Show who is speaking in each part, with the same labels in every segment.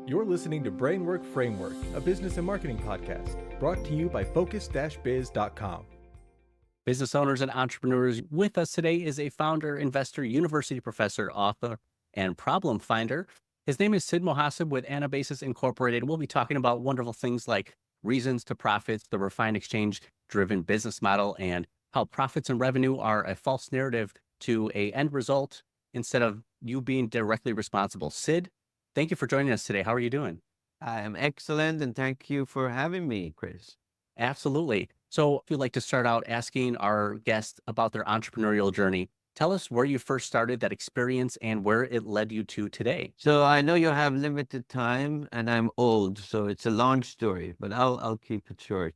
Speaker 1: You're listening to Brainwork Framework, a business and marketing podcast, brought to you by focus-biz.com.
Speaker 2: Business owners and entrepreneurs, with us today is a founder, investor, university professor, author, and problem finder. His name is Sid Mohasseb with Anabasis Incorporated. We'll be talking about wonderful things like reasons to profits, the refined exchange-driven business model, and how profits and revenue are a false narrative to an end result instead of you being directly responsible. Sid, thank you for joining us today. How are you doing?
Speaker 3: I am excellent, and thank you for having me, Chris.
Speaker 2: Absolutely. So if you'd like to start out asking our guests about their entrepreneurial journey, tell us where you first started that experience and where it led you to today.
Speaker 3: So I know you have limited time, and I'm old, so it's a long story, but I'll keep it short.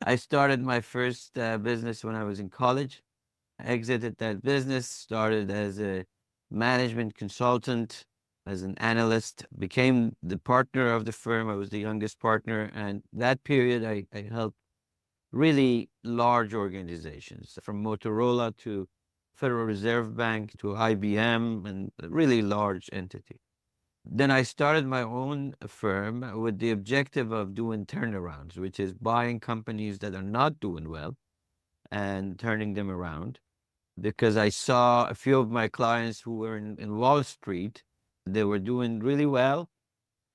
Speaker 3: I started my first business when I was in college. I exited that business, started as a management consultant, as an analyst, became the partner of the firm. I was the youngest partner, and that period I helped really large organizations, from Motorola to Federal Reserve Bank to IBM, and a really large entity. Then I started my own firm with the objective of doing turnarounds, which is buying companies that are not doing well and turning them around. Because I saw a few of my clients who were in Wall Street, they were doing really well.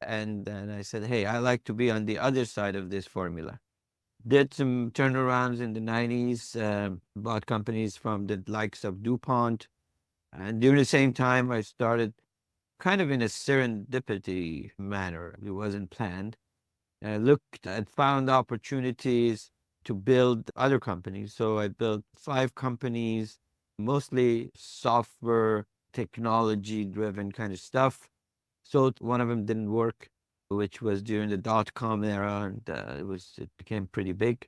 Speaker 3: And then I said, hey, I like to be on the other side of this formula. Did some turnarounds in the 90s, bought companies from the likes of DuPont. And during the same time, I started kind of in a serendipity manner. It wasn't planned. I looked and found opportunities to build other companies. So I built 5 companies, mostly software, technology-driven kind of stuff. So one of them didn't work, which was during the dot-com era, and it became pretty big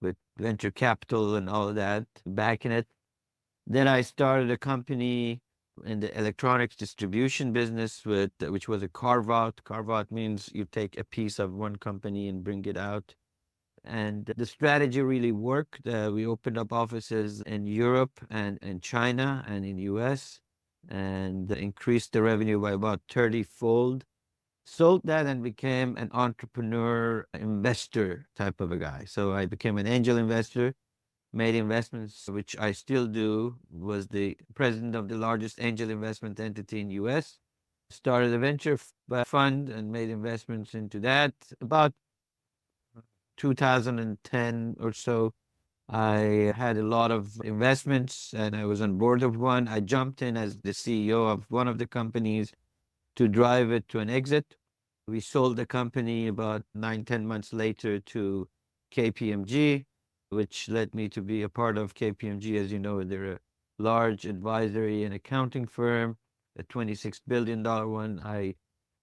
Speaker 3: with venture capital and all of that backing it. Then I started a company in the electronics distribution business, which was a carve-out. Carve-out means you take a piece of one company and bring it out. And the strategy really worked. We opened up offices in Europe and in China and in US, and increased the revenue by about 30-fold. Sold that and became an entrepreneur, investor type of a guy. So I became an angel investor, made investments, which I still do, was the president of the largest angel investment entity in US. Started a venture fund and made investments into that. About 2010 or so, I had a lot of investments and I was on board of one. I jumped in as the CEO of one of the companies to drive it to an exit. We sold the company about 9-10 months later to KPMG, which led me to be a part of KPMG. As you know, they're a large advisory and accounting firm, a $26 billion one. I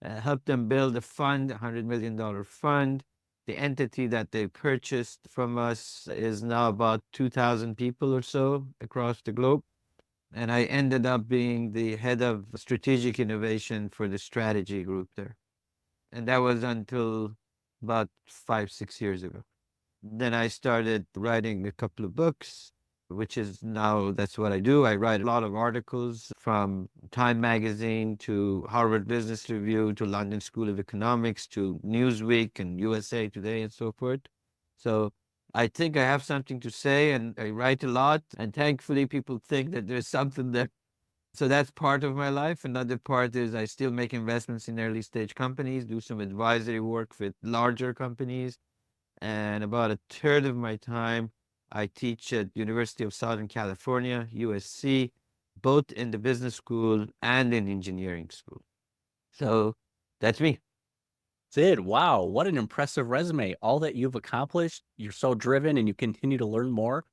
Speaker 3: helped them build a fund, a $100 million fund. The entity that they purchased from us is now about 2,000 people or so across the globe. And I ended up being the head of strategic innovation for the strategy group there. And that was until about 5-6 years ago. Then I started writing a couple of books, which is now, that's what I do. I write a lot of articles, from Time Magazine to Harvard Business Review to London School of Economics to Newsweek and USA Today and so forth. So I think I have something to say, and I write a lot, and thankfully people think that there's something there. So that's part of my life. Another part is I still make investments in early stage companies, do some advisory work with larger companies. And about a third of my time, I teach at University of Southern California, USC, both in the business school and in engineering school. So that's me.
Speaker 2: Sid, wow, what an impressive resume. All that you've accomplished, you're so driven and you continue to learn more.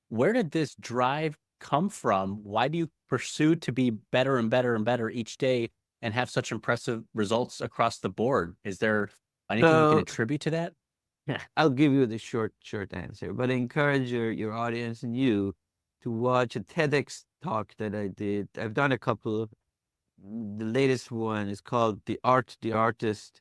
Speaker 2: Where did this drive come from? Why do you pursue to be better and better and better each day and have such impressive results across the board? Is there anything you can attribute to that?
Speaker 3: I'll give you the short answer, but I encourage your audience and you to watch a TEDx talk that I did. I've done a couple. The latest one is called The Art, the Artist,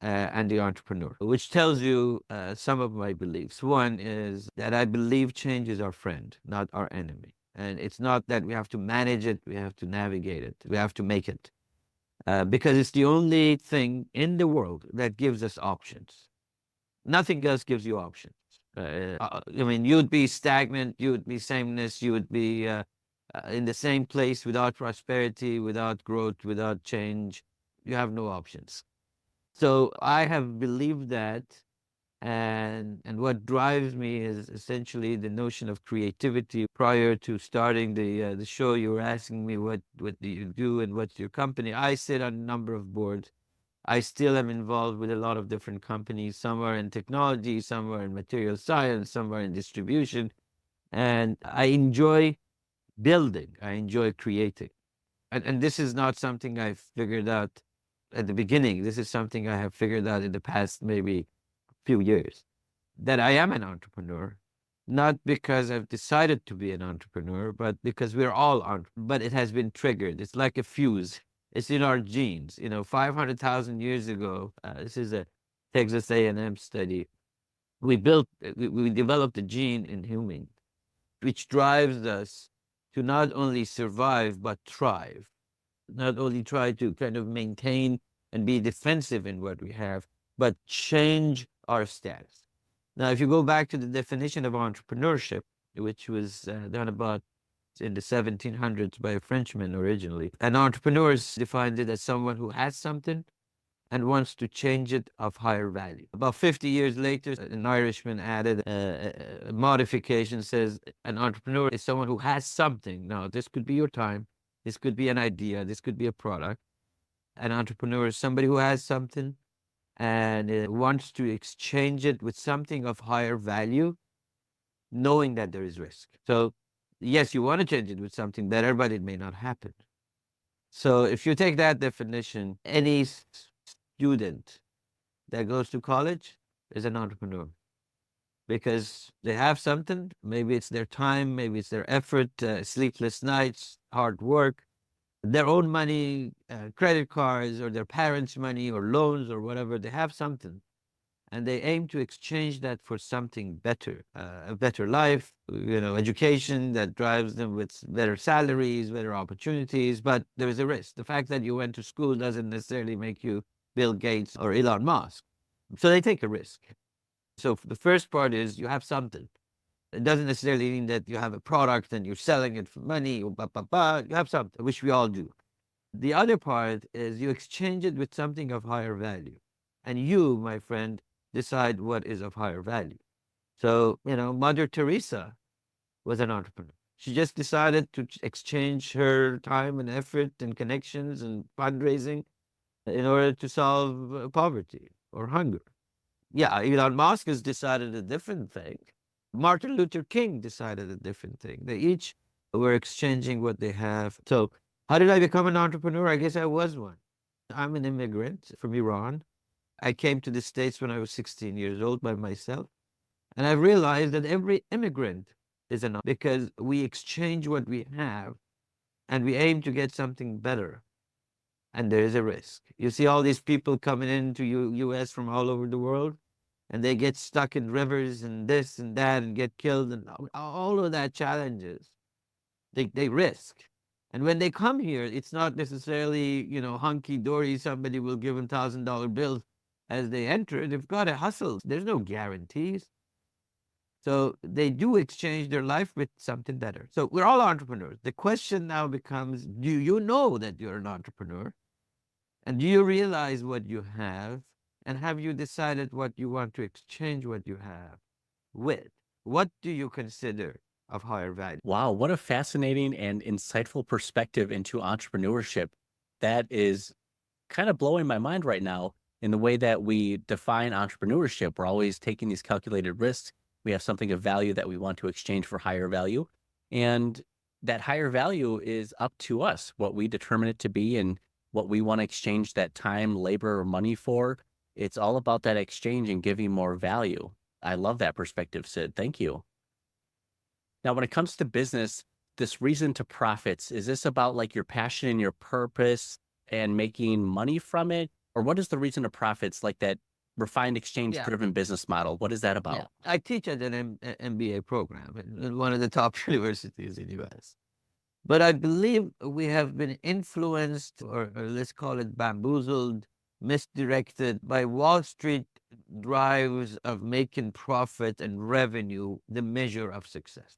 Speaker 3: and the Entrepreneur, which tells you some of my beliefs. One is that I believe change is our friend, not our enemy. And it's not that we have to manage it, we have to navigate it, we have to make it. because it's the only thing in the world that gives us options. Nothing else gives you options. I mean, you'd be stagnant, you would be sameness, you would be in the same place without prosperity, without growth, without change. You have no options. So I have believed that, and what drives me is essentially the notion of creativity. Prior to starting the show, you were asking me what do you do and what's your company. I sit on a number of boards. I still am involved with a lot of different companies. Some are in technology, some are in material science, some are in distribution, and I enjoy building. I enjoy creating, and this is not something I figured out at the beginning. This is something I have figured out in the past maybe few years, that I am an entrepreneur, not because I've decided to be an entrepreneur, but because we're all but it has been triggered. It's like a fuse. It's in our genes. 500,000 years ago, this is a Texas A&M study. We developed a gene in humans, which drives us to not only survive, but thrive. Not only try to kind of maintain and be defensive in what we have, but change our status. Now, if you go back to the definition of entrepreneurship, which was done about in the 1700s by a Frenchman originally, an entrepreneur defined it as someone who has something and wants to change it of higher value. About 50 years later, an Irishman added a modification, says an entrepreneur is someone who has something. Now, this could be your time, this could be an idea, this could be a product. An entrepreneur is somebody who has something and wants to exchange it with something of higher value, knowing that there is risk. So yes, you want to change it with something better, but it may not happen. So if you take that definition, any student that goes to college is an entrepreneur, because they have something. Maybe it's their time, maybe it's their effort, sleepless nights, hard work, their own money, credit cards, or their parents' money, or loans, or whatever. They have something, and they aim to exchange that for something better, a better life, education that drives them with better salaries, better opportunities. But there is a risk. The fact that you went to school doesn't necessarily make you Bill Gates or Elon Musk. So they take a risk. So the first part is you have something. It doesn't necessarily mean that you have a product and you're selling it for money, or You have something, which we all do. The other part is you exchange it with something of higher value. And you, my friend, decide what is of higher value. So, Mother Teresa was an entrepreneur. She just decided to exchange her time and effort and connections and fundraising in order to solve poverty or hunger. Yeah, Elon Musk has decided a different thing. Martin Luther King decided a different thing. They each were exchanging what they have. So how did I become an entrepreneur? I guess I was one. I'm an immigrant from Iran. I came to the States when I was 16 years old by myself. And I realized that every immigrant is an entrepreneur, because we exchange what we have and we aim to get something better. And there is a risk. You see all these people coming into U.S. from all over the world, and they get stuck in rivers and this and that and get killed, and all of that challenges. They risk. And when they come here, it's not necessarily, hunky-dory, somebody will give them $1,000 bills as they enter. They've got to hustle. There's no guarantees. So they do exchange their life with something better. So we're all entrepreneurs. The question now becomes, do you know that you're an entrepreneur? And do you realize what you have? And have you decided what you want to exchange what you have with? What do you consider of higher value?
Speaker 2: Wow, what a fascinating and insightful perspective into entrepreneurship. That is kind of blowing my mind right now in the way that we define entrepreneurship. We're always taking these calculated risks. We have something of value that we want to exchange for higher value. And that higher value is up to us, what we determine it to be and what we want to exchange that time, labor, or money for. It's all about that exchange and giving more value. I love that perspective, Sid. Thank you. Now, when it comes to business, this reason to profits, is this about like your passion and your purpose and making money from it? Or what is the reason to profits, like that refined exchange-driven business model? What is that about?
Speaker 3: Yeah. I teach at an MBA program in one of the top universities in the U.S. But I believe we have been influenced, or let's call it bamboozled, misdirected by Wall Street drives of making profit and revenue the measure of success.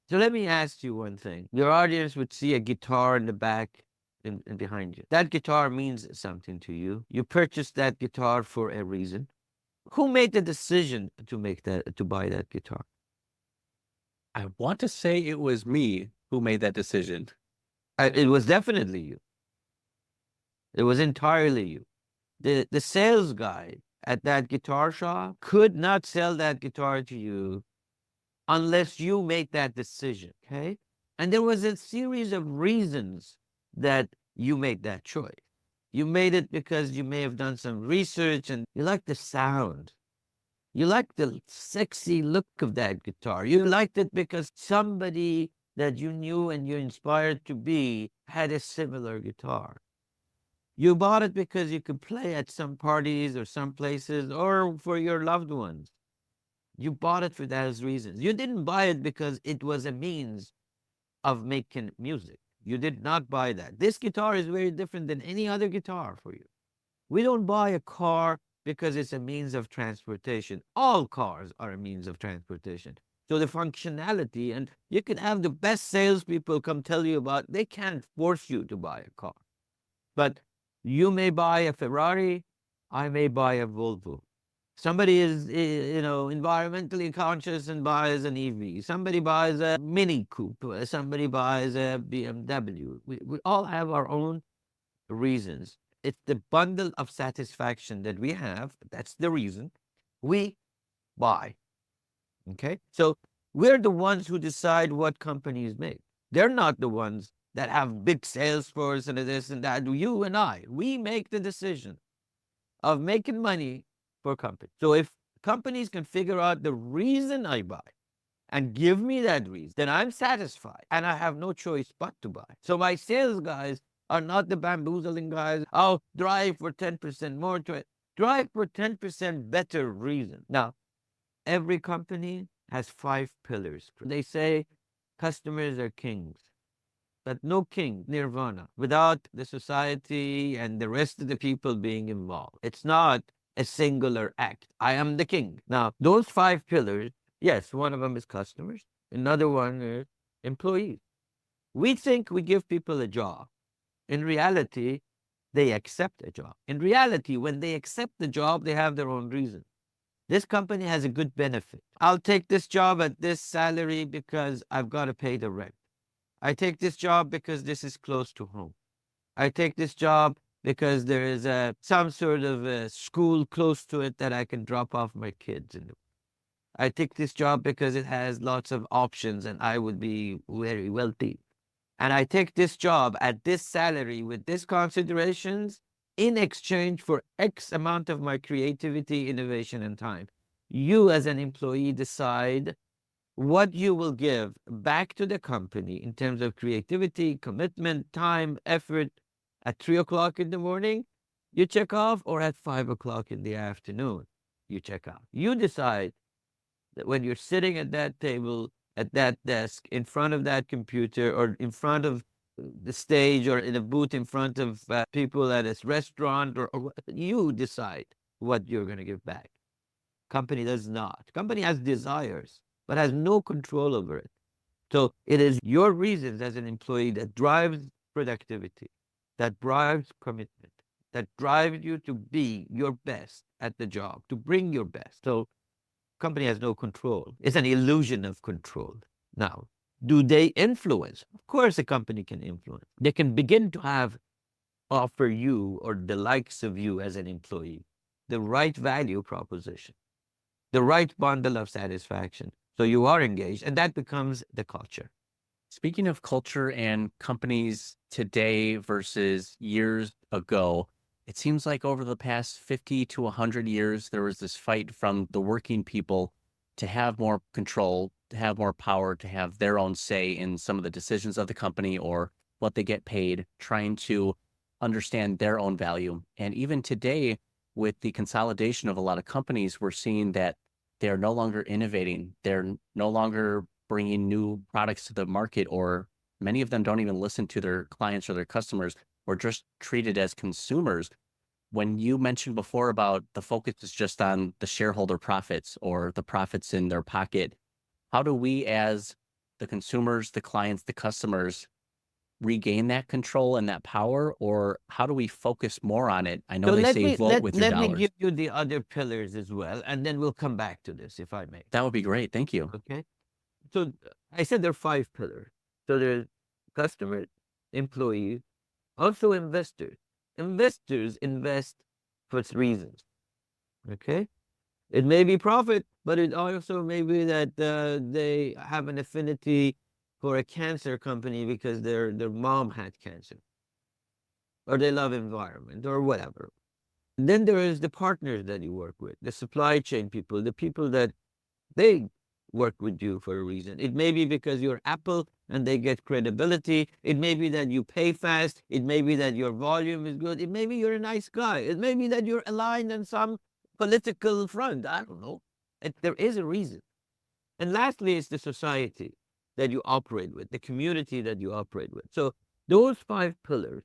Speaker 3: So let me ask you one thing. Your audience would see a guitar in the back and behind you. That guitar means something to you. You purchased that guitar for a reason. Who made the decision to buy that guitar?
Speaker 2: I want to say it was me who made that decision.
Speaker 3: It was definitely you. It was entirely you. The sales guy at that guitar shop could not sell that guitar to you unless you made that decision, okay? And there was a series of reasons that you made that choice. You made it because you may have done some research and you like the sound. You like the sexy look of that guitar. You liked it because somebody that you knew and you inspired to be had a similar guitar. You bought it because you could play at some parties or some places or for your loved ones. You bought it for those reasons. You didn't buy it because it was a means of making music. You did not buy that. This guitar is very different than any other guitar for you. We don't buy a car because it's a means of transportation. All cars are a means of transportation. So the functionality, and you can have the best salespeople come tell you about, they can't force you to buy a car. But you may buy a Ferrari, I may buy a Volvo. Somebody is, environmentally conscious and buys an EV. Somebody buys a Mini Coupe. Somebody buys a BMW. We all have our own reasons. It's the bundle of satisfaction that we have. That's the reason we buy. Okay? So we're the ones who decide what companies make. They're not the ones that have big sales force and this and that. You and I, we make the decision of making money for companies. So if companies can figure out the reason I buy and give me that reason, then I'm satisfied and I have no choice but to buy. So my sales guys are not the bamboozling guys. I'll drive for 10% more to it. Drive for 10% better reason. Now, every company has 5 pillars. They say customers are kings. But no king, nirvana, without the society and the rest of the people being involved. It's not a singular act. I am the king. Now, those 5 pillars, yes, one of them is customers. Another one is employees. We think we give people a job. In reality, they accept a job. In reality, when they accept the job, they have their own reason. This company has a good benefit. I'll take this job at this salary because I've got to pay the rent. I take this job because this is close to home. I take this job because there is some sort of a school close to it that I can drop off my kids in. I take this job because it has lots of options and I would be very wealthy. And I take this job at this salary with these considerations in exchange for X amount of my creativity, innovation, and time. You as an employee decide what you will give back to the company in terms of creativity, commitment, time, effort. At 3 o'clock in the morning, you check off, or at 5 o'clock in the afternoon, you check out. You decide that when you're sitting at that table, at that desk, in front of that computer, or in front of the stage, or in a booth in front of people at a restaurant, or you decide what you're going to give back. Company does not. Company has desires, but has no control over it. So it is your reasons as an employee that drives productivity, that drives commitment, that drives you to be your best at the job, to bring your best. So company has no control. It's an illusion of control. Now, do they influence? Of course, a company can influence. They can begin to offer you or the likes of you as an employee the right value proposition, the right bundle of satisfaction. So you are engaged, and that becomes the culture.
Speaker 2: Speaking of culture and companies today versus years ago, it seems like over the past 50 to 100 years, there was this fight from the working people to have more control, to have more power, to have their own say in some of the decisions of the company or what they get paid, trying to understand their own value. And even today, with the consolidation of a lot of companies, we're seeing that they're no longer innovating. They're no longer bringing new products to the market or Many of them don't even listen to their clients or their customers, or just treated as consumers. When you mentioned before about the focus is just on the shareholder profits or the profits in their pocket, how do we as the consumers, the clients, the customers regain that control and that power, or how do we focus more on it? I know
Speaker 3: So
Speaker 2: they
Speaker 3: let
Speaker 2: say
Speaker 3: me
Speaker 2: vote with your
Speaker 3: let me
Speaker 2: dollars.
Speaker 3: give you the other pillars as well, and then we'll come back to this, if I may.
Speaker 2: That would be great. Thank you.
Speaker 3: Okay. So I said there are 5 pillars. So there's customer, employees, also investors. Investors invest for reasons. Okay. It may be profit, but it also may be that they have an affinity for a cancer company because their mom had cancer, or they love environment, or whatever. Then there is the partners that you work with, the supply chain people, the people that they work with you for a reason. It may be because you're Apple and they get credibility. It may be that you pay fast. It may be that your volume is good. It may be you're a nice guy. It may be that you're aligned on some political front. I don't know. There is a reason. And lastly, it's the society that you operate with, the community that you operate with. So those 5 pillars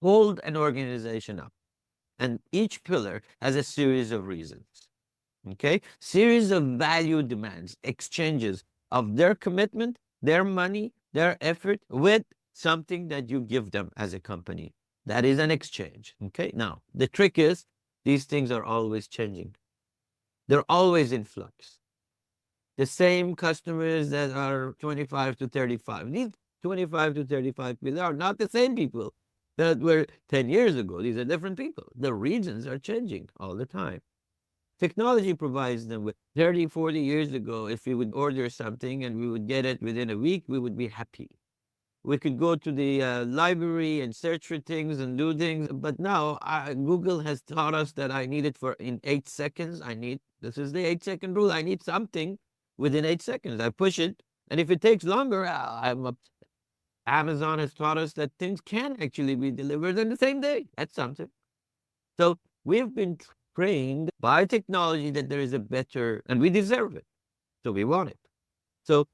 Speaker 3: hold an organization up. And each pillar has a series of reasons. Okay? Series of value demands, exchanges of their commitment, their money, their effort with something that you give them as a company. That is an exchange. Okay? Now, the trick is these things are always changing. They're always in flux. The same customers that are 25 to 35. These 25 to 35 people are not the same people that were 10 years ago. These are different people. The reasons are changing all the time. Technology provides them with 30, 40 years ago, if we would order something and we would get it within a week, we would be happy. We could go to the library and search for things and do things. But now Google has taught us that I need it in 8 seconds. This is the 8-second rule. I need something within 8 seconds. I push it. And if it takes longer, I'm upset. Amazon has taught us that things can actually be delivered in the same day. That's something. So we've been trained by technology that there is a better, and we deserve it. So we want it. So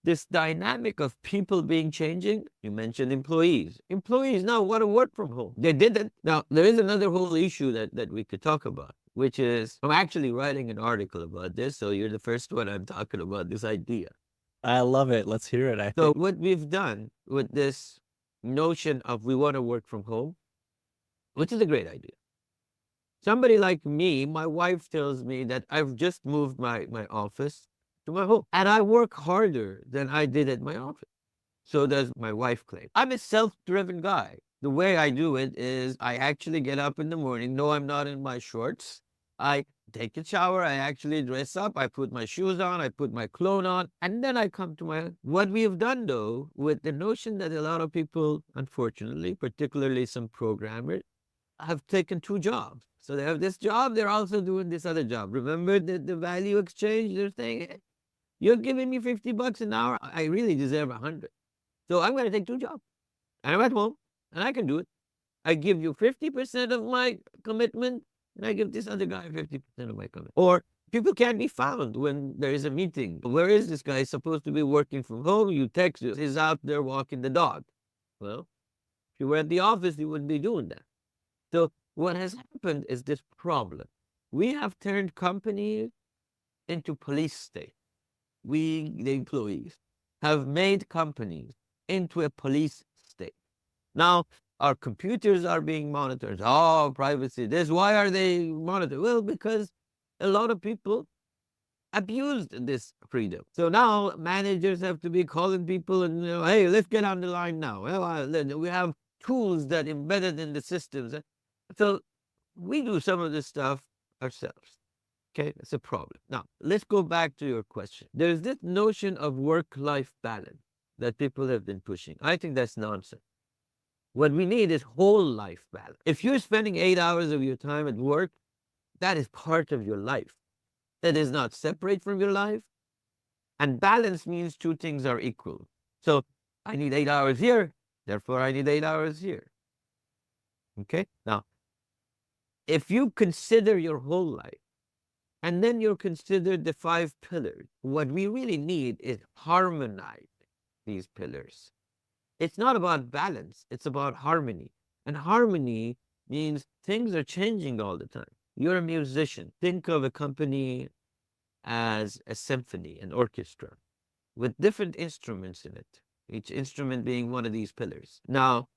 Speaker 3: this dynamic of people being changing, you mentioned employees. Employees now want to work from home. They didn't. Now, there is another whole issue that we could talk about, which is, I'm actually writing an article about this. So you're the first one I'm talking about this idea.
Speaker 2: I love it. Let's hear it.
Speaker 3: So what we've done with this notion of we want to work from home, which is a great idea. Somebody like me, my wife tells me that I've just moved my office to my home, and I work harder than I did at my office. So does my wife claim. I'm a self-driven guy. The way I do it is I actually get up in the morning. No, I'm not in my shorts. I take a shower. I actually dress up. I put my shoes on. I put my clothes on. And then I come to what we have done, though, with the notion that a lot of people, unfortunately, particularly some programmers, have taken 2 jobs. So they have this job. They're also doing this other job. Remember the value exchange? They're saying, hey, you're giving me $50 an hour. I really deserve 100. So I'm going to take 2 jobs. And I'm at home, and I can do it. I give you 50% of my commitment, and I give this other guy 50% of my commitment. Or people can't be found when there is a meeting. Where is this guy? He's supposed to be working from home. You text him. He's out there walking the dog. Well, if you were at the office, you wouldn't be doing that. So what has happened is this problem. We have turned companies into police states. We, the employees, have made companies into a police state. Now, our computers are being monitored. Oh, privacy, this. Why are they monitored? Well, because a lot of people abused this freedom. So now managers have to be calling people and, hey, let's get on the line now. Well, we have tools that embedded in the systems. So we do some of this stuff ourselves. Okay, that's a problem. Now, let's go back to your question. There's this notion of work-life balance that people have been pushing. I think that's nonsense. What we need is whole life balance. If you're spending 8 hours of your time at work, that is part of your life. That is not separate from your life. And balance means 2 things are equal. So I need 8 hours here, therefore I need 8 hours here. Okay? Now, if you consider your whole life, and then you consider the 5 pillars, what we really need is harmonize these pillars. It's not about balance. It's about harmony. And harmony means things are changing all the time. You're a musician. Think of a company as a symphony, an orchestra, with different instruments in it, each instrument being one of these pillars. Now,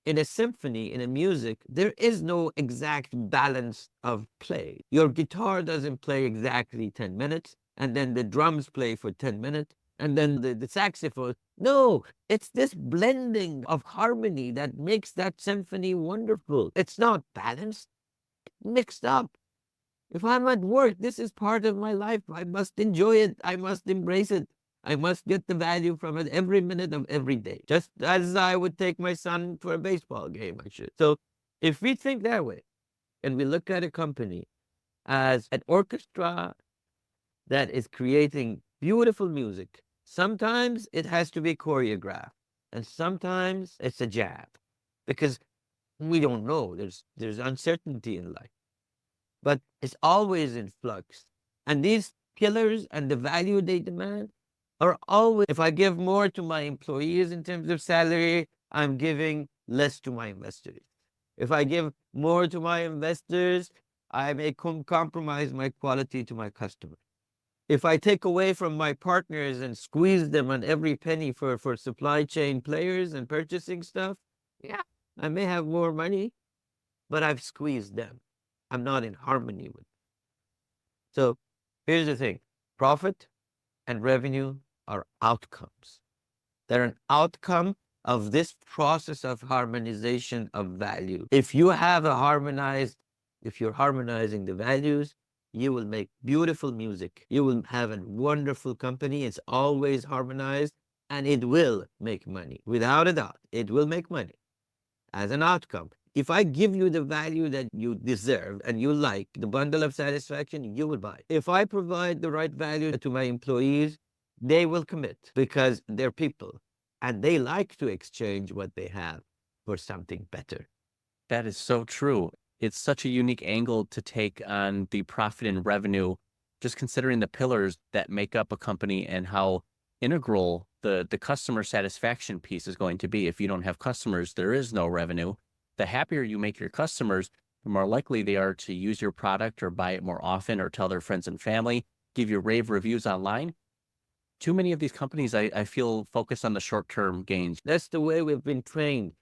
Speaker 3: in a symphony, in a music, there is no exact balance of play. Your guitar doesn't play exactly 10 minutes, and then the drums play for 10 minutes, and then the saxophone. No, it's this blending of harmony that makes that symphony wonderful. It's not balanced, mixed up. If I'm at work, this is part of my life. I must enjoy it. I must embrace it. I must get the value from it every minute of every day. Just as I would take my son for a baseball game, I should. So if we think that way, and we look at a company as an orchestra that is creating beautiful music, sometimes it has to be choreographed, and sometimes it's a jab, because we don't know. There's uncertainty in life, but it's always in flux. And these pillars and the value they demand are always, if I give more to my employees in terms of salary, I'm giving less to my investors. If I give more to my investors, I may compromise my quality to my customers. If I take away from my partners and squeeze them on every penny for supply chain players and purchasing stuff, yeah, I may have more money, but I've squeezed them. I'm not in harmony with them. So here's the thing. Profit and revenue are outcomes. They're an outcome of this process of harmonization of value. If you're harmonizing the values, you will make beautiful music. You will have a wonderful company. It's always harmonized, and it will make money. Without a doubt, it will make money as an outcome. If I give you the value that you deserve and you like, the bundle of satisfaction, you will buy. If I provide the right value to my employees, they will commit because they're people and they like to exchange what they have for something better.
Speaker 2: That is so true. It's such a unique angle to take on the profit and revenue, just considering the pillars that make up a company and how integral the customer satisfaction piece is going to be. If you don't have customers, there is no revenue. The happier you make your customers, the more likely they are to use your product or buy it more often or tell their friends and family, give you rave reviews online. Too many of these companies, I feel, focus on the short-term gains.
Speaker 3: That's the way we've been trained.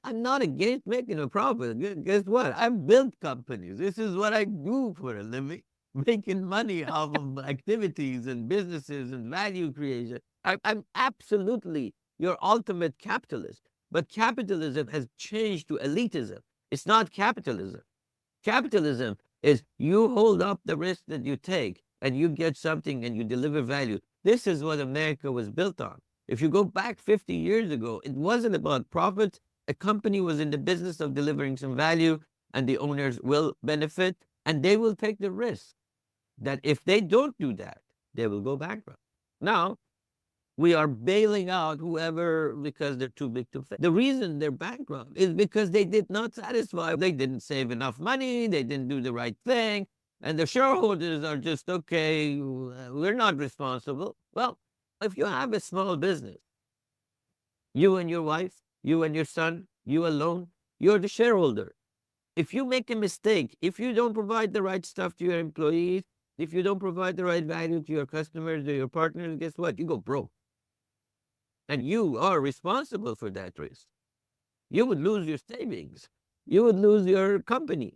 Speaker 3: I'm not against making a profit. Guess what? I've built companies. This is what I do for a living, making money off of activities and businesses and value creation. I'm absolutely your ultimate capitalist. But capitalism has changed to elitism. It's not capitalism. Capitalism is you hold up the risk that you take and you get something and you deliver value. This is what America was built on. If you go back 50 years ago, it wasn't about profit. A company was in the business of delivering some value, and the owners will benefit, and they will take the risk that if they don't do that, they will go bankrupt. Now, we are bailing out whoever because they're too big to fail. The reason they're bankrupt is because they did not satisfy. They didn't save enough money. They didn't do the right thing. And the shareholders are just, okay, we're not responsible. Well, if you have a small business, you and your wife, you and your son, you alone, you're the shareholder. If you make a mistake, if you don't provide the right stuff to your employees, if you don't provide the right value to your customers or your partners, guess what? You go broke. And you are responsible for that risk. You would lose your savings. You would lose your company.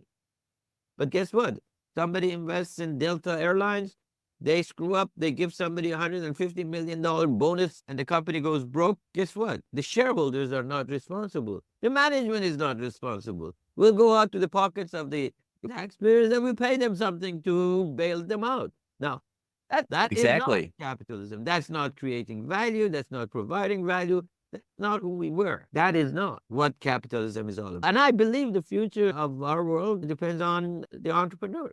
Speaker 3: But guess what? Somebody invests in Delta Airlines, they screw up, they give somebody $150 million bonus, and the company goes broke. Guess what? The shareholders are not responsible. The management is not responsible. We'll go out to the pockets of the taxpayers and we pay them something to bail them out. Now, that
Speaker 2: Exactly.
Speaker 3: is not capitalism. That's not creating value. That's not providing value. That's not who we were. That is not what capitalism is all about. And I believe the future of our world depends on the entrepreneur.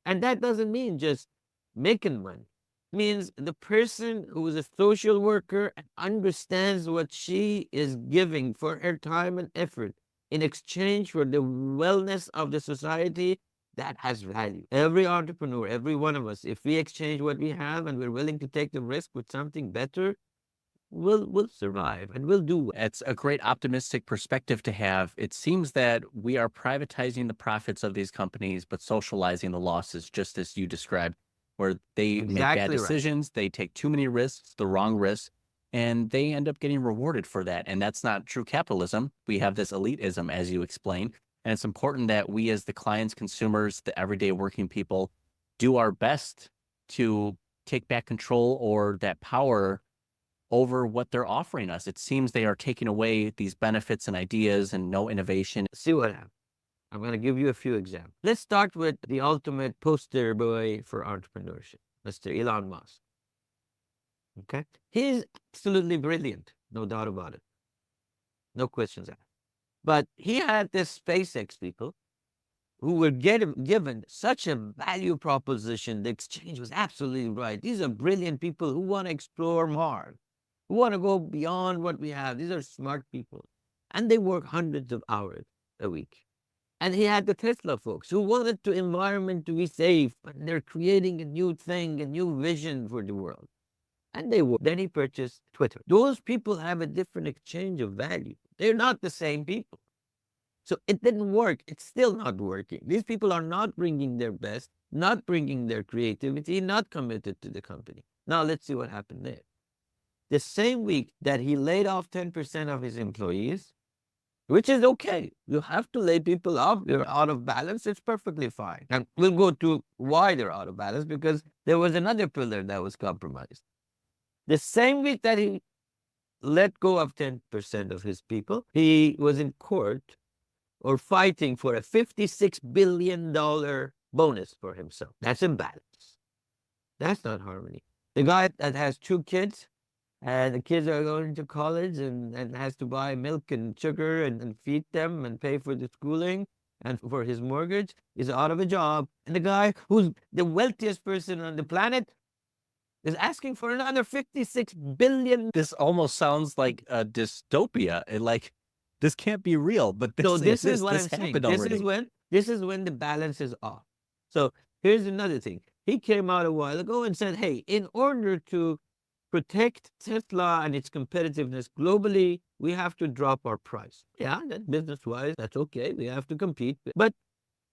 Speaker 3: And that doesn't mean just making money. It means the person who is a social worker and understands what she is giving for her time and effort in exchange for the wellness of the society, that has value. Every entrepreneur, every one of us, if we exchange what we have and we're willing to take the risk with something better, we'll survive and we'll do well.
Speaker 2: It's a great optimistic perspective to have. It seems that we are privatizing the profits of these companies, but socializing the losses, just as you described, where they make bad
Speaker 3: Exactly right.
Speaker 2: decisions, they take too many risks, the wrong risks, and they end up getting rewarded for that. And that's not true capitalism. We have this elitism, as you explained. And it's important that we, as the clients, consumers, the everyday working people, do our best to take back control or that power over what they're offering us. It seems they are taking away these benefits and ideas and no innovation.
Speaker 3: See what happens. I'm going to give you a few examples. Let's start with the ultimate poster boy for entrepreneurship, Mr. Elon Musk. Okay? He's absolutely brilliant, no doubt about it. No questions asked. But he had this SpaceX people who were given such a value proposition. The exchange was absolutely right. These are brilliant people who want to explore Mars, who want to go beyond what we have. These are smart people. And they work hundreds of hours a week. And he had the Tesla folks who wanted the environment to be safe, but they're creating a new thing, a new vision for the world. And they were. Then he purchased Twitter. Those people have a different exchange of value. They're not the same people. So it didn't work. It's still not working. These people are not bringing their best, not bringing their creativity, not committed to the company. Now let's see what happened there. The same week that he laid off 10% of his employees, which is okay. You have to lay people off. They're out of balance. It's perfectly fine. And we'll go to why they're out of balance, because there was another pillar that was compromised. The same week that he let go of 10% of his people, he was in court or fighting for a $56 billion bonus for himself. That's imbalance. That's not harmony. The guy that has 2 kids, and the kids are going to college and has to buy milk and sugar and feed them and pay for the schooling and for his mortgage, is out of a job. And the guy who's the wealthiest person on the planet is asking for another $56 billion.
Speaker 2: This almost sounds like a dystopia. Like, this can't be real, but
Speaker 3: this is what I'm saying.
Speaker 2: Already.
Speaker 3: This is when the balance is off. So here's another thing. He came out a while ago and said, hey, in order to protect Tesla and its competitiveness globally, we have to drop our price. Yeah, that business-wise, that's okay. We have to compete. But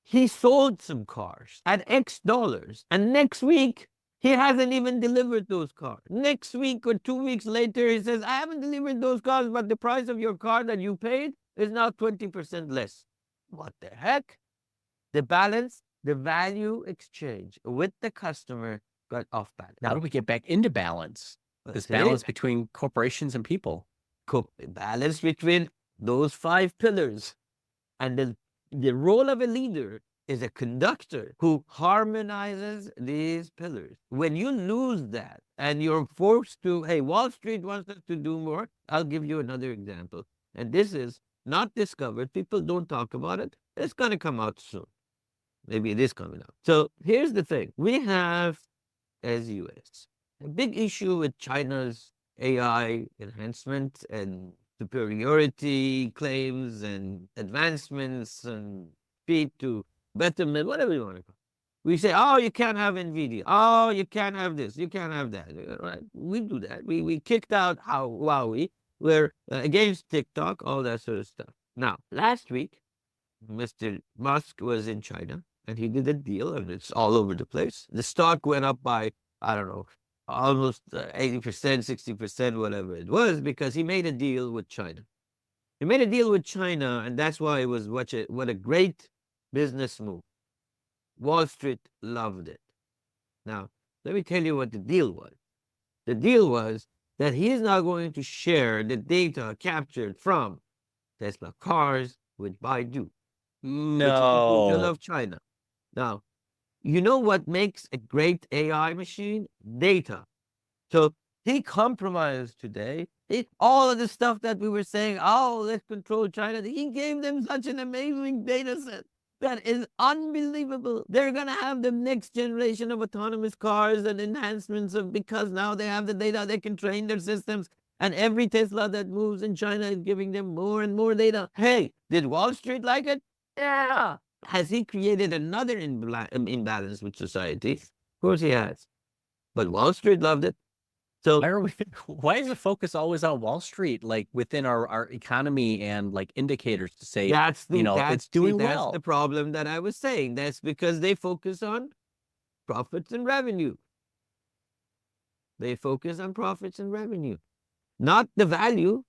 Speaker 3: he sold some cars at X dollars. And next week, he hasn't even delivered those cars. Next week or 2 weeks later, he says, I haven't delivered those cars, but the price of your car that you paid is now 20% less. What the heck? The balance, the value exchange with the customer got off balance.
Speaker 2: How do we get back into balance? This balance between corporations and people.
Speaker 3: Balance between those 5 pillars. And the role of a leader is a conductor who harmonizes these pillars. When you lose that and you're forced to, hey, Wall Street wants us to do more. I'll give you another example. And this is not discovered. People don't talk about it. It's going to come out soon. Maybe it is coming out. So here's the thing. We have, as US, a big issue with China's AI enhancement and superiority claims and advancements and speed to betterment, whatever you want to call it. We say, oh, you can't have NVIDIA. Oh, you can't have this. You can't have that. Right? We do that. We kicked out Huawei. We're against TikTok, all that sort of stuff. Now, last week, Mr. Musk was in China and he did a deal, and it's all over the place. The stock went up by, I don't know, almost 80%, 60%, whatever it was, because he made a deal with China. He made a deal with China, and that's why it was what a great business move. Wall Street loved it. Now, let me tell you what the deal was. The deal was that he is now going to share the data captured from Tesla cars with Baidu.
Speaker 2: No.
Speaker 3: Which is of China. Now, you know what makes a great AI machine? Data. So he compromised today. All of the stuff that we were saying, oh, let's control China, he gave them such an amazing data set. That is unbelievable. They're going to have the next generation of autonomous cars and enhancements because now they have the data, they can train their systems. And every Tesla that moves in China is giving them more and more data. Hey, did Wall Street like it? Yeah. Has he created another imbalance with society? Of course he has. But Wall Street loved it. So
Speaker 2: Why are we, why is the focus always on Wall Street, like within our economy and like indicators to say, it's doing
Speaker 3: that's the
Speaker 2: well?
Speaker 3: problem that I was saying. That's because they focus on profits and revenue. They focus on profits and revenue, not the value.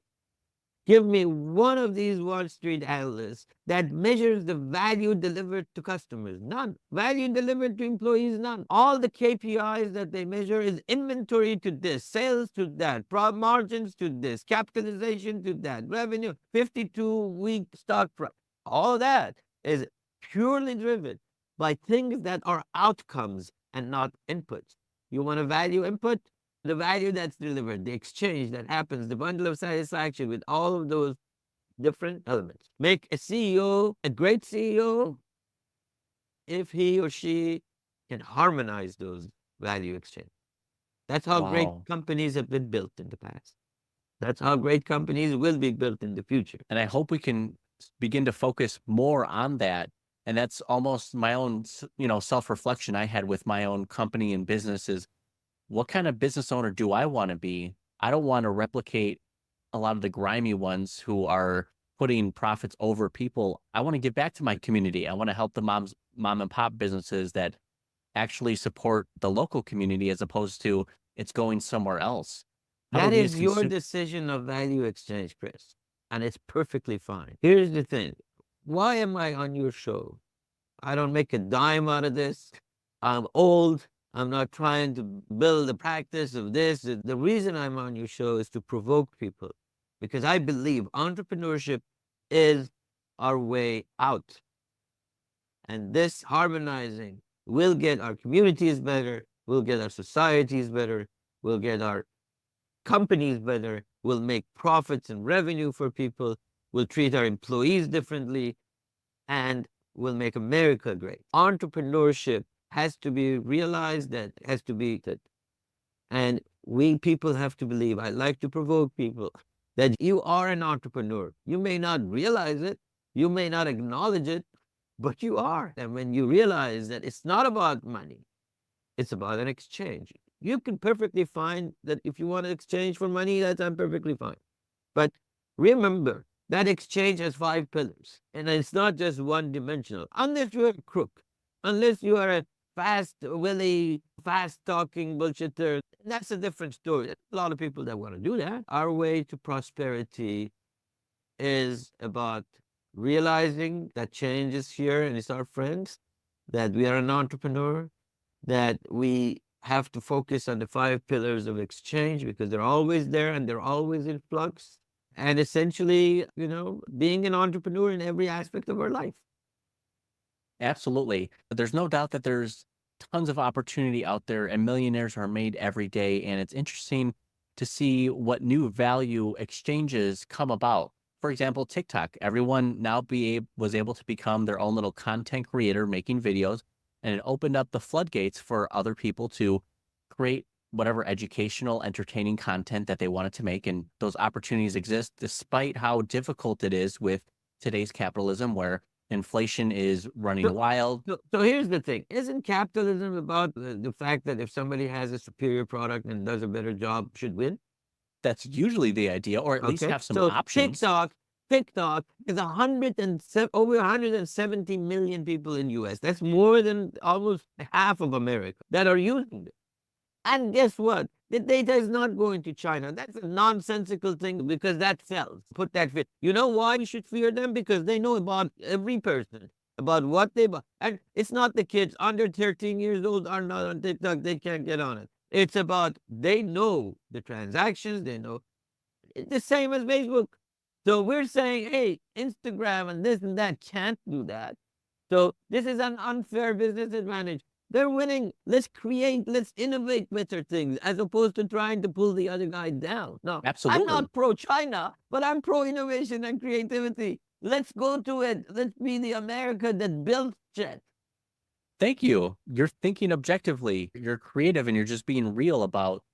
Speaker 3: Give me one of these Wall Street analysts that measures the value delivered to customers. None. Value delivered to employees, none. All the KPIs that they measure is inventory to this, sales to that, margins to this, capitalization to that, revenue, 52-week stock price. All that is purely driven by things that are outcomes and not inputs. You want a value input? The value that's delivered, the exchange that happens, the bundle of satisfaction with all of those different elements. Make a CEO a great CEO if he or she can harmonize those value exchange. That's how great
Speaker 2: Wow.
Speaker 3: companies have been built in the past. That's how great companies will be built in the future.
Speaker 2: And I hope we can begin to focus more on that. And that's almost my own, self-reflection I had with my own company and businesses. What kind of business owner do I want to be? I don't want to replicate a lot of the grimy ones who are putting profits over people. I want to give back to my community. I want to help the mom and pop businesses that actually support the local community as opposed to it's going somewhere else. How do
Speaker 3: That
Speaker 2: we as
Speaker 3: is your decision of value exchange, Chris. And it's perfectly fine. Here's the thing. Why am I on your show? I don't make a dime out of this. I'm old. I'm not trying to build a practice of this. The reason I'm on your show is to provoke people, because I believe entrepreneurship is our way out. And this harmonizing will get our communities better, will get our societies better, will get our companies better, will make profits and revenue for people, will treat our employees differently, and will make America great. Entrepreneurship has to be realized, that has to be that. And we people have to believe, I like to provoke people, that you are an entrepreneur. You may not realize it, you may not acknowledge it, but you are. And when you realize that it's not about money, it's about an exchange. You can perfectly find that if you want to exchange for money, that's perfectly fine. But remember, that exchange has 5 pillars, and it's not just one dimensional. Unless you're a crook, unless you are a fast willy, fast talking bullshitter, that's a different story. There's a lot of people that want to do that. Our way to prosperity is about realizing that change is here and it's our friends, that we are an entrepreneur, that we have to focus on the 5 pillars of exchange because they're always there and they're always in flux. And essentially, being an entrepreneur in every aspect of our life.
Speaker 2: Absolutely. But there's no doubt that there's tons of opportunity out there and millionaires are made every day. And it's interesting to see what new value exchanges come about. For example, TikTok, everyone now was able to become their own little content creator making videos, and it opened up the floodgates for other people to create whatever educational, entertaining content that they wanted to make. And those opportunities exist despite how difficult it is with today's capitalism, where inflation is running wild.
Speaker 3: So here's the thing. Isn't capitalism about the fact that if somebody has a superior product and does a better job, should win?
Speaker 2: That's usually the idea, or at least have some options.
Speaker 3: TikTok is over 170 million people in US. That's more than almost half of America that are using it. And guess what? The data is not going to China. That's a nonsensical thing because that sells. Put that fit. You know why we should fear them? Because they know about every person, about what they buy. And it's not the kids under 13 years old are not on TikTok. They can't get on it. It's about they know the transactions. They know. It's the same as Facebook. So we're saying, hey, Instagram and this and that can't do that. So this is an unfair business advantage. They're winning. Let's innovate better things as opposed to trying to pull the other guy down. No,
Speaker 2: Absolutely.
Speaker 3: I'm not pro-China, but I'm pro-innovation and creativity. Let's go to it. Let's be the America that built shit.
Speaker 2: Thank you. You're thinking objectively. You're creative, and you're just being real about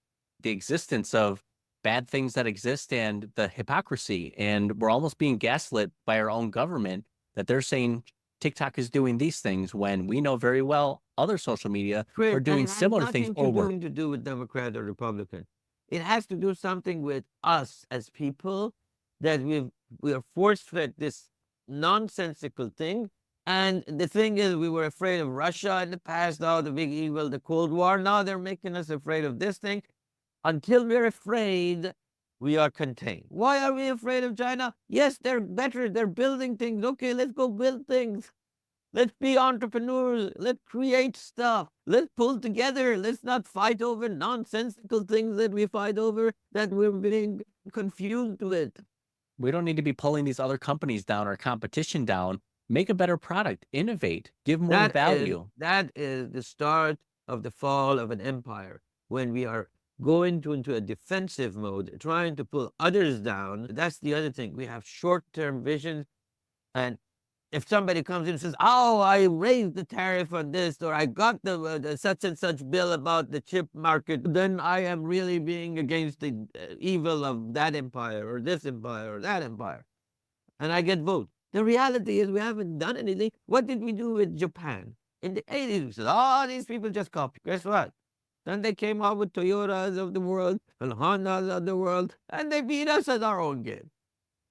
Speaker 2: the existence of bad things that exist and the hypocrisy. And we're almost being gaslit by our own government that they're saying TikTok is doing these things when we know very well other social media are doing similar things.
Speaker 3: It has nothing to do with Democrat or Republican. It has to do something with us as people, that we are force-fed this nonsensical thing. And the thing is, we were afraid of Russia in the past, now the big evil, the Cold War. Now they're making us afraid of this thing. Until we're afraid, we are contained. Why are we afraid of China? Yes, they're better. They're building things. Okay, let's go build things. Let's be entrepreneurs. Let's create stuff. Let's pull together. Let's not fight over nonsensical things that we fight over, that we're being confused with.
Speaker 2: We don't need to be pulling these other companies down or competition down. Make a better product, innovate, give more value.
Speaker 3: That is the start of the fall of an empire. When we are going into a defensive mode, trying to pull others down. That's the other thing. We have short-term vision. And if somebody comes in and says, oh, I raised the tariff on this, or I got the such and such bill about the chip market, then I am really being against the evil of that empire or this empire or that empire. And I get votes. The reality is we haven't done anything. What did we do with Japan? In the 80s, we said, oh, these people just copy. Guess what? Then they came out with Toyotas of the world and Hondas of the world, and they beat us at our own game.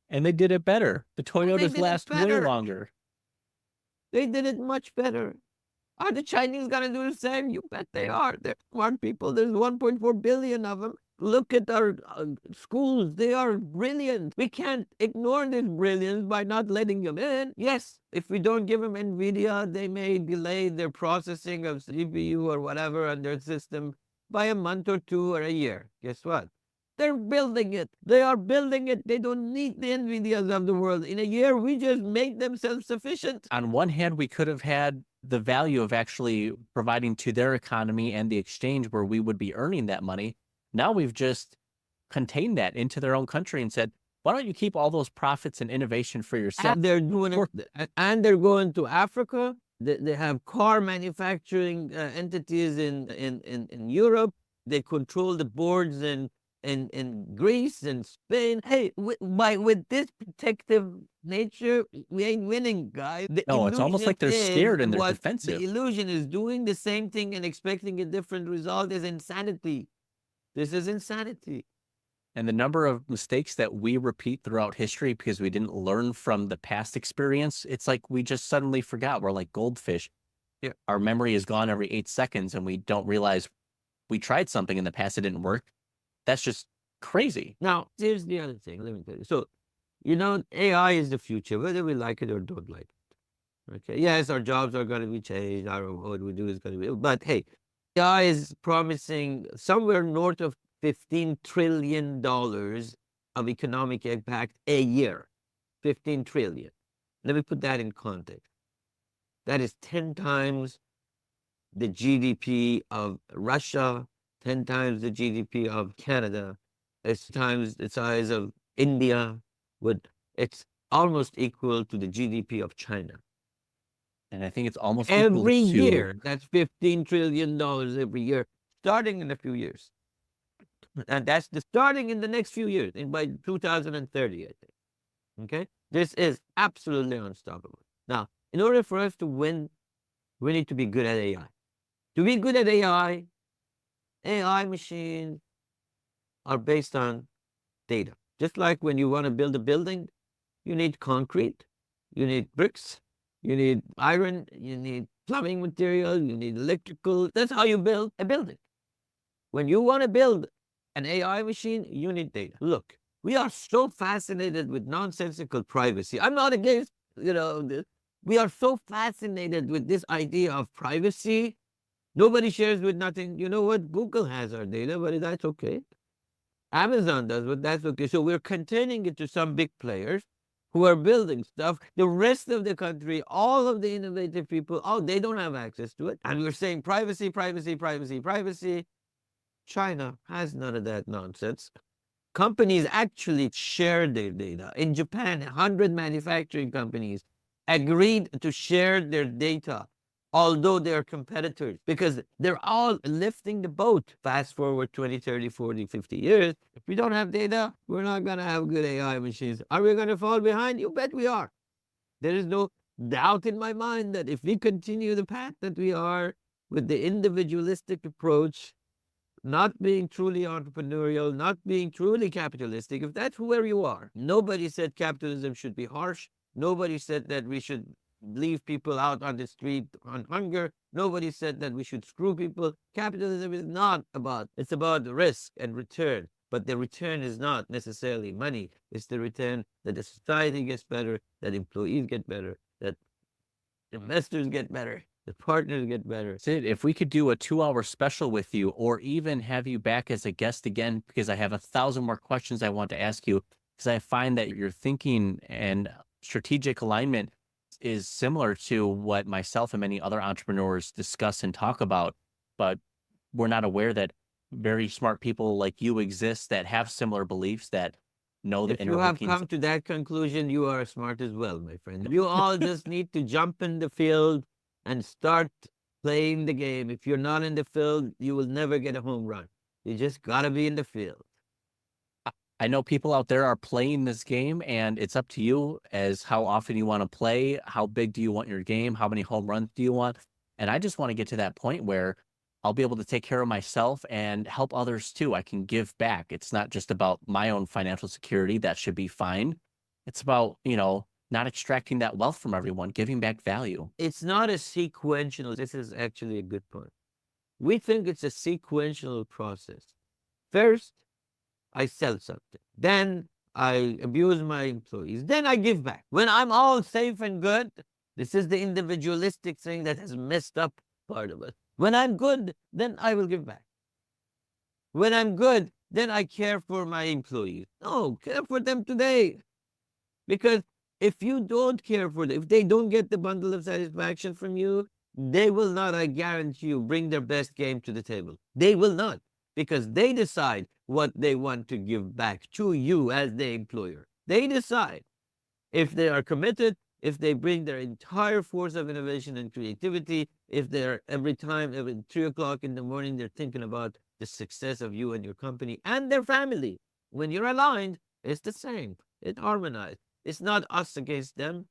Speaker 2: And they did it better. The Toyotas last way longer.
Speaker 3: They did it much better. Are the Chinese going to do the same? You bet they are. They're smart people. There's 1.4 billion of them. Look at our schools. They are brilliant. We can't ignore this brilliance by not letting them in. Yes, if we don't give them NVIDIA, they may delay their processing of CPU or whatever on their system by a month or two or a year. Guess what? They're building it. They are building it. They don't need the NVIDIAs of the world. In a year, we just made them self-sufficient.
Speaker 2: On one hand, we could have had the value of actually providing to their economy and the exchange where we would be earning that money. Now we've just contained that into their own country and said, why don't you keep all those profits and innovation for yourself?
Speaker 3: And they're doing it, and they're going to Africa. They have car manufacturing entities in Europe. They control the boards in Greece and Spain. Hey, with this protective nature, we ain't winning, guys.
Speaker 2: No, it's almost like they're scared and they're defensive.
Speaker 3: The illusion is doing the same thing and expecting a different result is insanity. This is insanity.
Speaker 2: And the number of mistakes that we repeat throughout history because we didn't learn from the past experience, it's like we just suddenly forgot. We're like goldfish.
Speaker 3: Yeah.
Speaker 2: Our memory is gone every 8 seconds and we don't realize we tried something in the past, it didn't work. That's just crazy.
Speaker 3: Now, here's the other thing. Let me tell you. So, AI is the future, whether we like it or don't like it. Okay. Yes, our jobs are going to be changed. What we do is going to be. But hey, AI is promising somewhere north of $15 trillion of economic impact a year. 15 trillion. Let me put that in context. That is 10 times the GDP of Russia, 10 times the GDP of Canada. It's times the size of India. It's almost equal to the GDP of China.
Speaker 2: And I think it's almost
Speaker 3: every year. That's $15 trillion every year, starting in a few years. And that's starting in the next few years, by 2030, I think. Okay? This is absolutely unstoppable. Now, in order for us to win, we need to be good at AI. To be good at AI machines are based on data. Just like when you want to build a building, you need concrete, you need bricks, you need iron, you need plumbing material, you need electrical. That's how you build a building. When you want to build an AI machine, you need data. Look, we are so fascinated with nonsensical privacy. I'm not against, we are so fascinated with this idea of privacy. Nobody shares with nothing. You know what? Google has our data, but that's okay. Amazon does, but that's okay. So we're containing it to some big players who are building stuff. The rest of the country, all of the innovative people, they don't have access to it. And we're saying privacy, privacy, privacy, privacy. China has none of that nonsense. Companies actually share their data. In Japan, 100 manufacturing companies agreed to share their data, although they're competitors, because they're all lifting the boat. Fast forward 20, 30, 40, 50 years. If we don't have data, we're not going to have good AI machines. Are we going to fall behind? You bet we are. There is no doubt in my mind that if we continue the path that we are with the individualistic approach, not being truly entrepreneurial, not being truly capitalistic, if that's where you are, nobody said capitalism should be harsh. Nobody said that we should leave people out on the street on hunger. Nobody said that we should screw people. Capitalism is not about, it's about risk and return. But the return is not necessarily money. It's the return that the society gets better, that employees get better, that investors get better, the partners get better.
Speaker 2: Sid, if we could do a 2-hour special with you, or even have you back as a guest again, because I have 1,000 more questions I want to ask you, because I find that your thinking and strategic alignment is similar to what myself and many other entrepreneurs discuss and talk about, but we're not aware that very smart people like you exist that have similar beliefs, that know the
Speaker 3: If
Speaker 2: inner
Speaker 3: you have
Speaker 2: workings.
Speaker 3: come to that conclusion, you are smart as well, my friend. You all just need to jump in the field and start playing the game. If you're not in the field, you will never get a home run. You just got to be in the field.
Speaker 2: I know people out there are playing this game, and it's up to you as how often you want to play, how big do you want your game, how many home runs do you want. And I just want to get to that point where I'll be able to take care of myself and help others too. I can give back. It's not just about my own financial security. That should be fine. It's about, not extracting that wealth from everyone, giving back value.
Speaker 3: It's not a sequential. This is actually a good point. We think it's a sequential process. First, I sell something. Then I abuse my employees. Then I give back. When I'm all safe and good, this is the individualistic thing that has messed up part of it. When I'm good, then I will give back. When I'm good, then I care for my employees. No, care for them today. Because if you don't care for them, if they don't get the bundle of satisfaction from you, they will not, I guarantee you, bring their best game to the table. They will not, because they decide what they want to give back to you as the employer. They decide if they are committed, if they bring their entire force of innovation and creativity, if they're every 3 o'clock in the morning, they're thinking about the success of you and your company and their family. When you're aligned, it's the same. It harmonized. It's not us against them.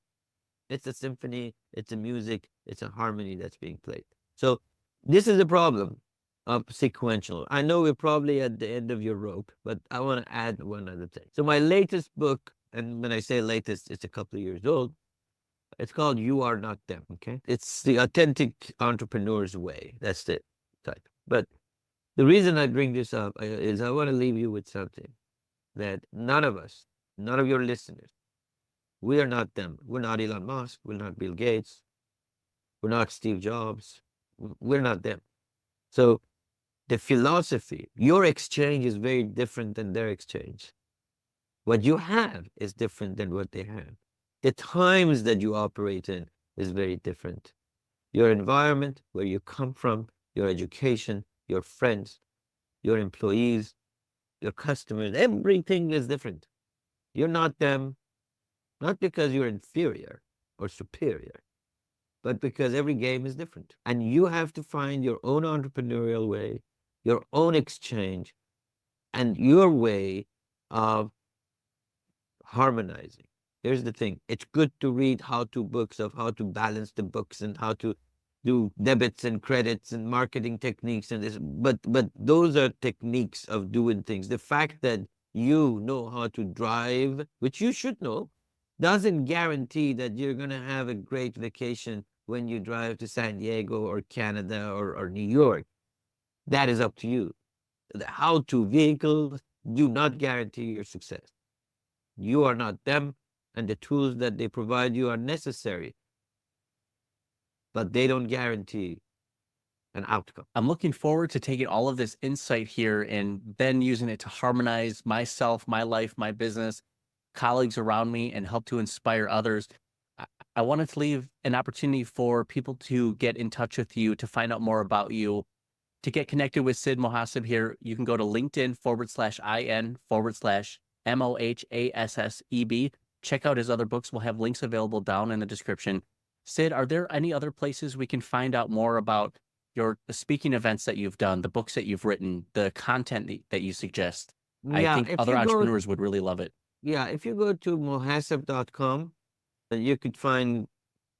Speaker 3: It's a symphony. It's a music. It's a harmony that's being played. So this is a problem of sequential. I know we're probably at the end of your rope, but I want to add one other thing. So my latest book, and when I say latest, it's a couple of years old. It's called You Are Not Them, okay? It's the authentic entrepreneur's way. That's the title. But the reason I bring this up is I want to leave you with something that none of us, none of your listeners, we are not them. We're not Elon Musk. We're not Bill Gates. We're not Steve Jobs. We're not them. So the philosophy, your exchange is very different than their exchange. What you have is different than what they have. The times that you operate in is very different. Your environment, where you come from, your education, your friends, your employees, your customers, everything is different. You're not them, not because you're inferior or superior, but because every game is different. And you have to find your own entrepreneurial way, your own exchange, and your way of harmonizing. Here's the thing. It's good to read how-to books of how to balance the books and how to do debits and credits and marketing techniques and this, but those are techniques of doing things. The fact that you know how to drive, which you should know, doesn't guarantee that you're going to have a great vacation when you drive to San Diego or Canada or New York. That is up to you. The how-to vehicles do not guarantee your success. You are not them, and the tools that they provide you are necessary, but they don't guarantee an outcome.
Speaker 2: I'm looking forward to taking all of this insight here and then using it to harmonize myself, my life, my business, colleagues around me, and help to inspire others. I wanted to leave an opportunity for people to get in touch with you, to find out more about you, to get connected with Sid Mohasseb here. You can go to LinkedIn/IN/MOHASSEB. Check out his other books. We'll have links available down in the description. Sid, are there any other places we can find out more about the speaking events that you've done, the books that you've written, the content that you suggest? I think other entrepreneurs would really love it.
Speaker 3: Yeah, if you go to mohasseb.com, you could find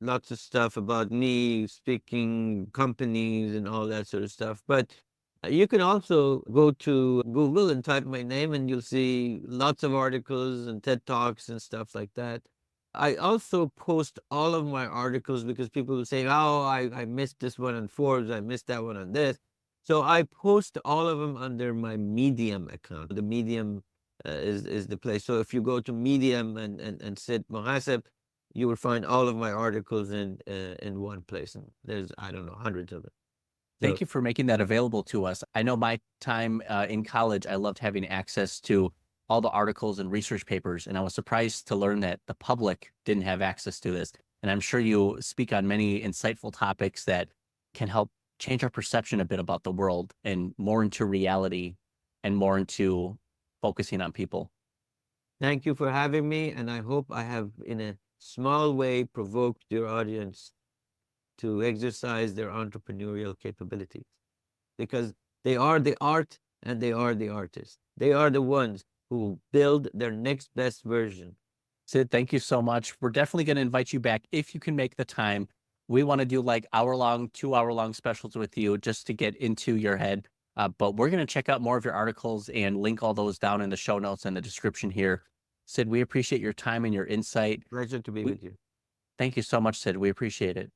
Speaker 3: lots of stuff about me, speaking, companies, and all that sort of stuff. But You can also go to Google and type my name, and you'll see lots of articles and TED Talks and stuff like that. I also post all of my articles because people will say, oh, I missed this one on Forbes, I missed that one on this. So I post all of them under my Medium account. The Medium is the place. So if you go to Medium and Sid Mohasseb, you will find all of my articles in one place. And there's, I don't know, hundreds of them.
Speaker 2: Thank you for making that available to us. I know my time in college, I loved having access to all the articles and research papers, and I was surprised to learn that the public didn't have access to this. And I'm sure you speak on many insightful topics that can help change our perception a bit about the world and more into reality and more into focusing on people.
Speaker 3: Thank you for having me, and I hope I have, in a small way, provoked your audience to exercise their entrepreneurial capabilities, because they are the art and they are the artists. They are the ones who build their next best version.
Speaker 2: Sid, thank you so much. We're definitely going to invite you back if you can make the time. We want to do like hour-long, 2-hour-long specials with you just to get into your head. But we're going to check out more of your articles and link all those down in the show notes and the description here. Sid, we appreciate your time and your insight.
Speaker 3: Pleasure to be with you.
Speaker 2: Thank you so much, Sid. We appreciate it.